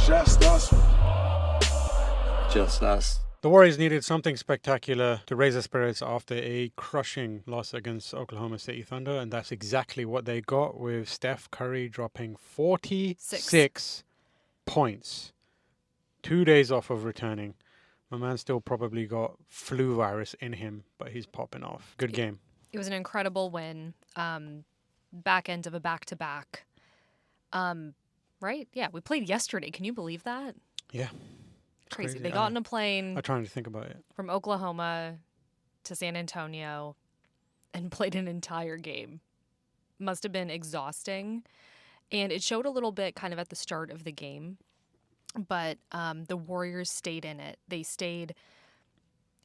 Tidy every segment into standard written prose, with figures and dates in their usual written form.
Just us. Just us. The Warriors needed something spectacular to raise their spirits after a crushing loss against Oklahoma City Thunder, and that's exactly what they got, with Steph Curry dropping 46 points. 2 days off of returning. My man still probably got flu virus in him, but he's popping off. Good game. It was an incredible win. Back end of a back-to-back. Right? Yeah, we played yesterday. Can you believe that? Yeah. Crazy. They got on a plane. I'm trying to think about it. From Oklahoma to San Antonio and played an entire game. Must have been exhausting. And it showed a little bit kind of at the start of the game. But the Warriors stayed in it. They stayed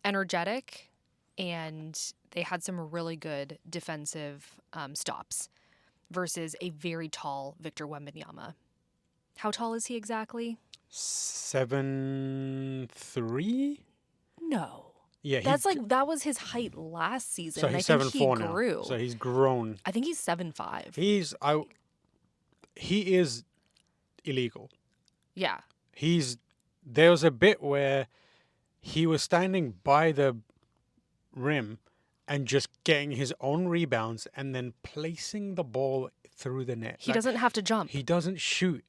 energetic, and they had some really good defensive stops versus a very tall Victor Wembanyama. How tall is he exactly? 7'3"? No. Yeah, that was his height last season. So he's 7'4" now. So he's grown. I think he's 7'5". He is illegal. Yeah. There was a bit where he was standing by the rim and just getting his own rebounds and then placing the ball through the net. He doesn't have to jump. He doesn't shoot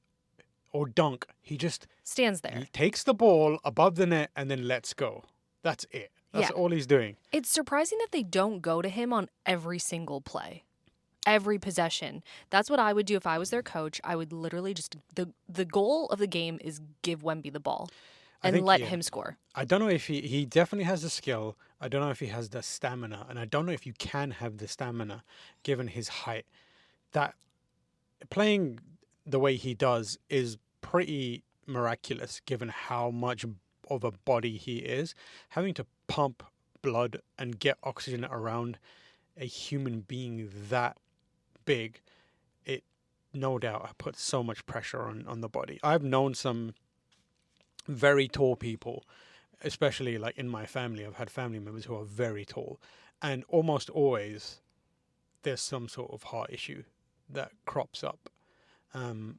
or dunk. He just stands there. He takes the ball above the net and then lets go. That's it. That's all he's doing. It's surprising that they don't go to him on every single play. Every possession. That's what I would do if I was their coach. I would literally just the goal of the game is give Wemby the ball and let him score. I don't know if he definitely has the skill. I don't know if he has the stamina, and I don't know if you can have the stamina given his height. That playing the way he does is pretty miraculous given how much of a body he is. Having to pump blood and get oxygen around a human being that big, it no doubt puts so much pressure on the body. I've known some very tall people, especially like in my family. I've had family members who are very tall, and almost always there's some sort of heart issue that crops up.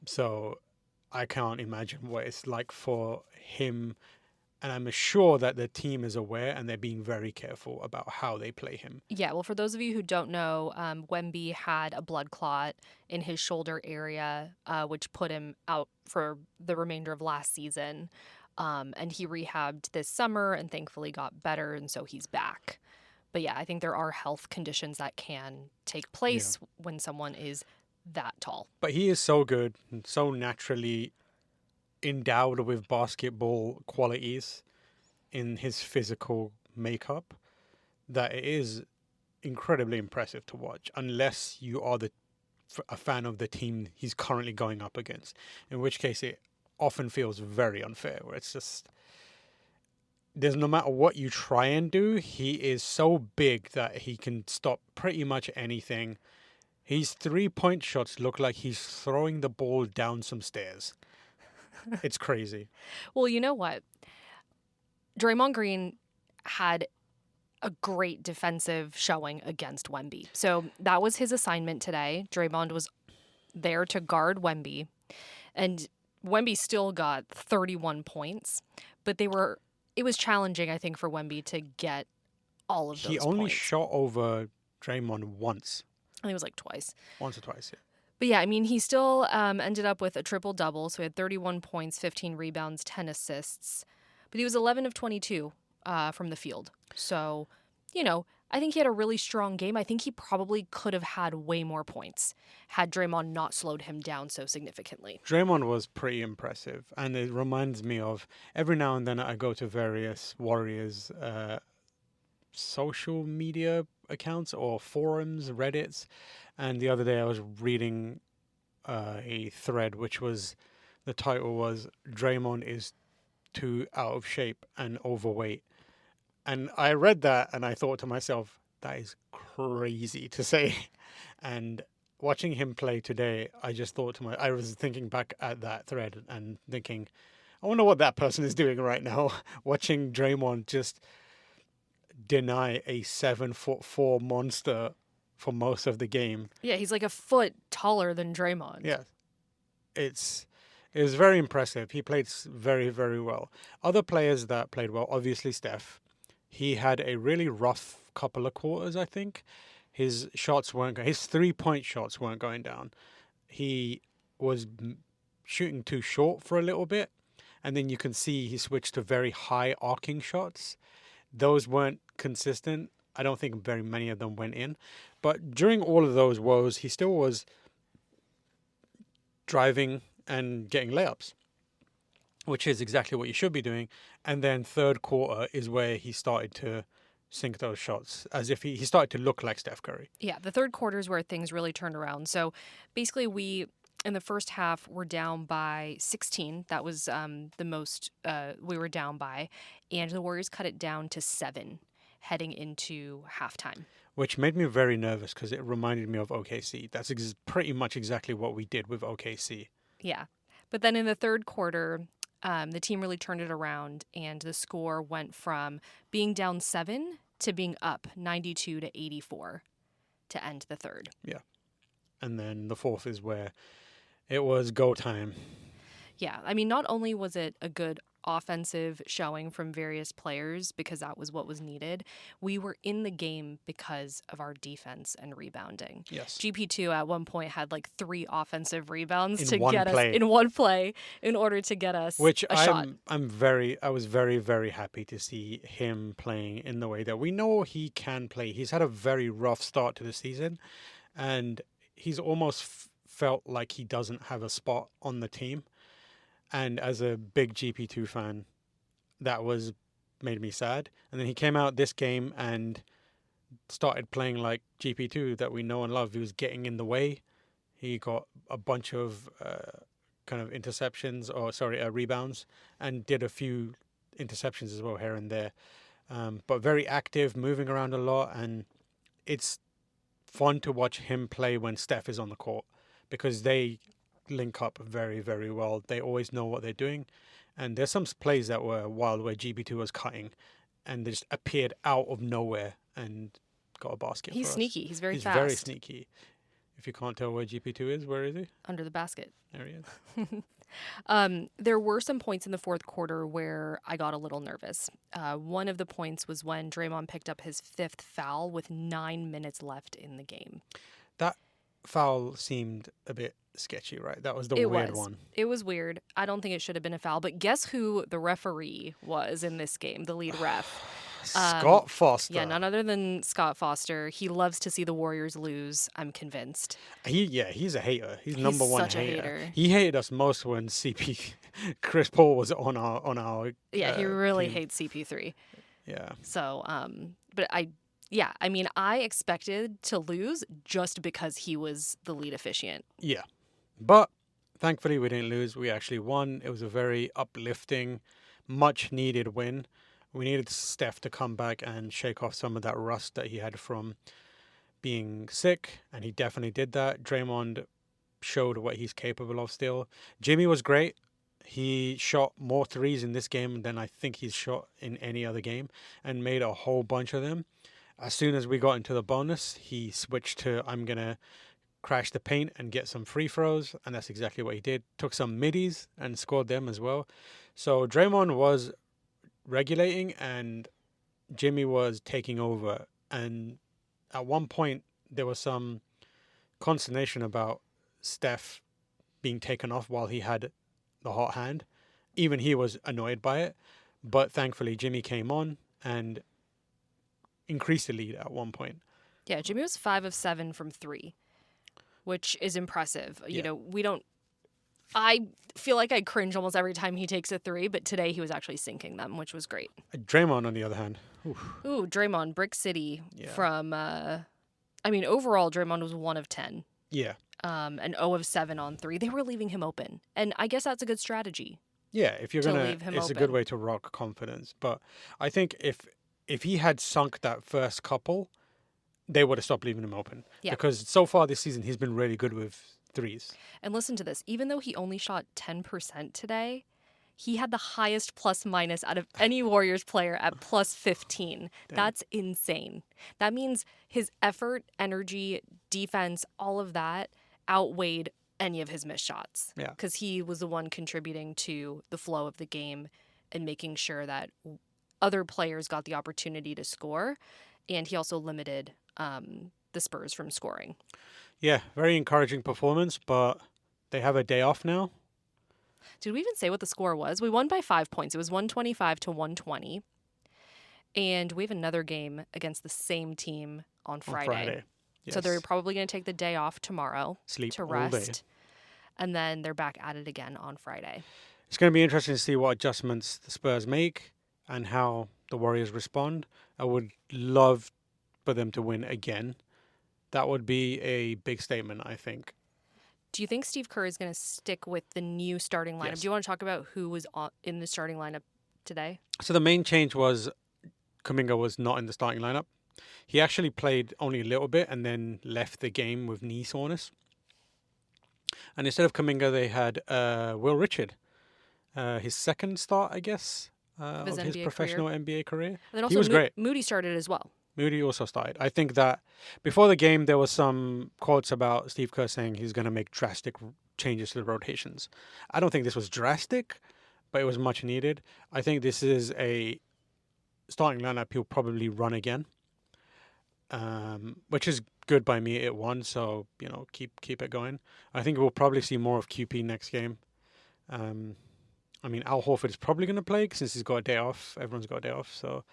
So I can't imagine what it's like for him. And I'm sure that the team is aware and they're being very careful about how they play him. Yeah, well, for those of you who don't know, Wemby had a blood clot in his shoulder area, which put him out for the remainder of last season. And he rehabbed this summer and thankfully got better, and so he's back. But yeah, I think there are health conditions that can take place when someone is that tall. But he is so good and so naturally endowed with basketball qualities in his physical makeup that it is incredibly impressive to watch, unless you are a fan of the team he's currently going up against, in which case it often feels very unfair, where it's just there's no matter what you try and do, he is so big that he can stop pretty much anything. His 3-point shots look like he's throwing the ball down some stairs. It's crazy. Well, you know what? Draymond Green had a great defensive showing against Wemby. So that was his assignment today. Draymond was there to guard Wemby. And Wemby still got 31 points. But it was challenging, I think, for Wemby to get all of those points. He only shot over Draymond once. I think it was like twice. Once or twice, yeah. But yeah, I mean, he still ended up with a triple-double. So he had 31 points, 15 rebounds, 10 assists. But he was 11 of 22 from the field. So, I think he had a really strong game. I think he probably could have had way more points had Draymond not slowed him down so significantly. Draymond was pretty impressive. And it reminds me of every now and then I go to various Warriors social media accounts or forums, Reddits. And the other day I was reading a thread which was, the title was, Draymond is too out of shape and overweight. And I read that and I thought to myself, that is crazy to say. And watching him play today, I just thought I was thinking back at that thread and thinking, I wonder what that person is doing right now, watching Draymond just deny a 7'4" monster for most of the game. Yeah, he's like a foot taller than Draymond. Yeah. It's It was very impressive. He played very, very well. Other players that played well, obviously Steph. He had a really rough couple of quarters, I think. His shots weren't his 3-point shots weren't going down. He was shooting too short for a little bit, and then you can see he switched to very high arcing shots. Those weren't consistent. I don't think very many of them went in. But during all of those woes, he still was driving and getting layups, which is exactly what you should be doing. And then third quarter is where he started to sink those shots, as if he started to look like Steph Curry. Yeah, the third quarter is where things really turned around. So basically, we in the first half were down by 16. That was the most we were down by, and the Warriors cut it down to 7 heading into halftime. Which made me very nervous because it reminded me of OKC. That's pretty much exactly what we did with OKC. Yeah. But then in the third quarter, the team really turned it around, and the score went from being down 7 to being up 92 to 84 to end the third. Yeah. And then the fourth is where it was go time. Yeah. I mean, not only was it a good offensive showing from various players because that was what was needed, we were in the game because of our defense and rebounding. Yes. GP2 at one point had like 3 offensive rebounds In to one get play. us in one play in order to get us Which a shot. I was very, very happy to see him playing in the way that we know he can play. He's had a very rough start to the season, and he's almost felt like he doesn't have a spot on the team. And as a big GP2 fan, that made me sad. And then he came out this game and started playing like GP2 that we know and love. He was getting in the way. He got a bunch of kind of rebounds, and did a few interceptions as well here and there. But very active, moving around a lot, and it's fun to watch him play when Steph is on the court because they link up very, very well. They always know what they're doing. And there's some plays that were wild where GB2 was cutting and they just appeared out of nowhere and got a basket. He's for us. sneaky. He's very He's fast. very sneaky. If you can't tell where GP2 is, where is he? Under the basket. There he is. There were some points in the fourth quarter where I got a little nervous. One of the points was when Draymond picked up his 5th foul with 9 minutes left in the game. That foul seemed a bit sketchy, right? That was the weird one. It was weird. I don't think it should have been a foul. But guess who the referee was in this game, the lead ref? Scott Foster. Yeah, none other than Scott Foster. He loves to see the Warriors lose, I'm convinced. He's a hater. He's number one such a hater. He hated us most when Chris Paul was on our Yeah, he really team. hates CP3. Yeah. So, I mean, I expected to lose just because he was the lead officiant. Yeah. But thankfully we didn't lose. We actually won. It was a very uplifting, much needed win. We needed Steph to come back and shake off some of that rust that he had from being sick, and he definitely did that. Draymond showed what he's capable of still. Jimmy was great. He shot more threes in this game than I think he's shot in any other game and made a whole bunch of them. As soon as we got into the bonus, he switched to, I'm going to crash the paint and get some free throws, and that's exactly what he did. Took some middies and scored them as well. So Draymond was regulating and Jimmy was taking over. And at one point, there was some consternation about Steph being taken off while he had the hot hand. Even he was annoyed by it. But thankfully, Jimmy came on and increased the lead at one point. Yeah, Jimmy was 5 of 7 from 3, which is impressive. Yeah. You know, I feel like I cringe almost every time he takes a 3, but today he was actually sinking them, which was great. Draymond, on the other hand. Ooh, Draymond, Brick City Yeah. from, overall, Draymond was 1 of 10. Yeah. And 0 of 7 on 3. They were leaving him open. And I guess that's a good strategy. Yeah, if you're To going leave to, him it's a open. good way to rock confidence. But I think if he had sunk that first couple, they would have stopped leaving him open. Yeah. Because so far this season, he's been really good with threes. And listen to this. Even though he only shot 10% today, he had the highest plus minus out of any Warriors player at plus 15. That's insane. That means his effort, energy, defense, all of that outweighed any of his missed shots. Yeah. Because he was the one contributing to the flow of the game and making sure that other players got the opportunity to score. And he also limited the Spurs from scoring. Yeah, very encouraging performance, but they have a day off now. Did we even say what the score was? We won by 5 points. It was 125 to 120. And we have another game against the same team on Friday. Yes. So they're probably going to take the day off tomorrow Sleep to all rest. day. And then they're back at it again on Friday. It's going to be interesting to see what adjustments the Spurs make and how the Warriors respond. I would love for them to win again. That would be a big statement, I think. Do you think Steve Kerr is going to stick with the new starting lineup? Yes. Do you want to talk about who was in the starting lineup today? So the main change was Kuminga was not in the starting lineup. He actually played only a little bit and then left the game with knee soreness. And instead of Kuminga, they had Will Richard, his second start, I guess, of his NBA professional NBA career. And then also He was great. Moody started as well. Moody also started. I think that before the game, there was some quotes about Steve Kerr saying he's going to make drastic changes to the rotations. I don't think this was drastic, but it was much needed. I think this is a starting lineup he'll probably run again, which is good by me. It won, so keep it going. I think we'll probably see more of QP next game. I mean, Al Horford is probably going to play since he's got a day off. Everyone's got a day off, so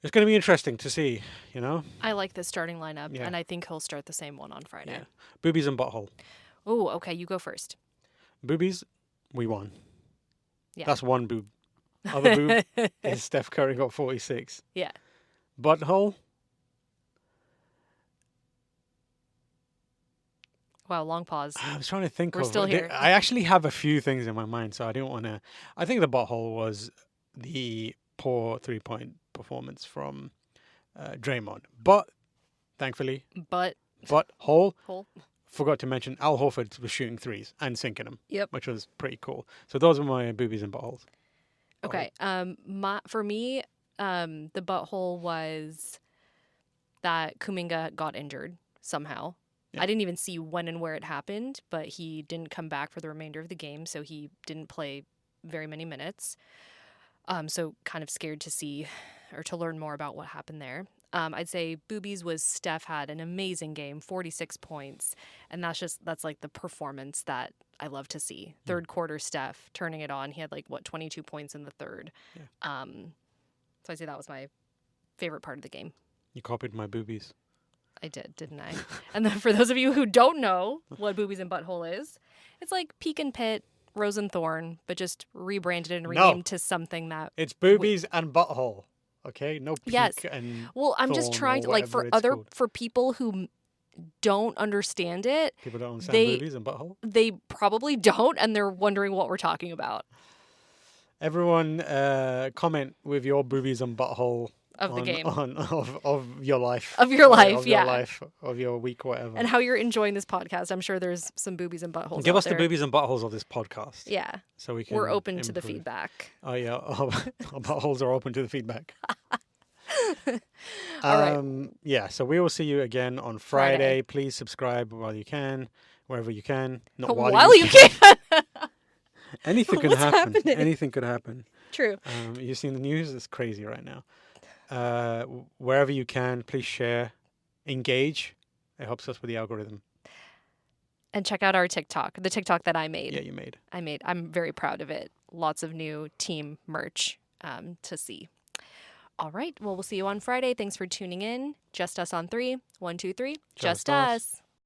it's going to be interesting to see. I like this starting lineup, Yeah. and I think he'll start the same one on Friday. Yeah. Boobies and butthole. Oh, okay. You go first. Boobies, we won. Yeah. That's one boob. Other boob is Steph Curry got 46. Yeah. Butthole. Wow, long pause. I was trying to think We're of. still here. I actually have a few things in my mind, so I didn't want to. I think the butthole was the poor 3-point performance from Draymond, but thankfully, But butthole. hole. Forgot to mention Al Horford was shooting threes and sinking them. Yep. Which was pretty cool. So those were my boobies and buttholes. Okay. For me, the butthole was that Kuminga got injured somehow. Yeah. I didn't even see when and where it happened, but he didn't come back for the remainder of the game, so he didn't play very many minutes. So kind of scared to see or to learn more about what happened there. I'd say boobies was Steph had an amazing game, 46 points, and that's like the performance that I love to see. Third quarter Steph turning it on. He had 22 points in the third. Yeah. So I'd say that was my favorite part of the game. You copied my boobies. I did, didn't I? And then for those of you who don't know what boobies and butthole is, it's like Peak and Pit, Rose and Thorn, but just rebranded and renamed to something that It's boobies and butthole. Okay, no peak Yes. and Well, I'm just thorn trying or to whatever it's called. for people who don't understand it, People don't understand boobies and butthole. they probably don't, and they're wondering what we're talking about Everyone, comment with your boobies and butthole of the game. of your life. Of your life, of yeah. Your life, of your week, whatever. And how you're enjoying this podcast. I'm sure there's some boobies and buttholes Give out us there. the boobies and buttholes of this podcast. Yeah. So we can. We're open to the improve. feedback. Oh yeah, our buttholes are open to the feedback. All right. Yeah, so we will see you again on Friday. Please subscribe while you can, wherever you can. Not While you can. Anything could What's happen. happening? Anything could happen. True. You've seen the news. It's crazy right now. Wherever you can, please share, engage. It helps us with the algorithm. And check out our TikTok, the TikTok that I made. Yeah, you made. I'm very proud of it. Lots of new team merch to see. All right. Well, we'll see you on Friday. Thanks for tuning in. Just Us on 3. 1, 2, 3. Just us.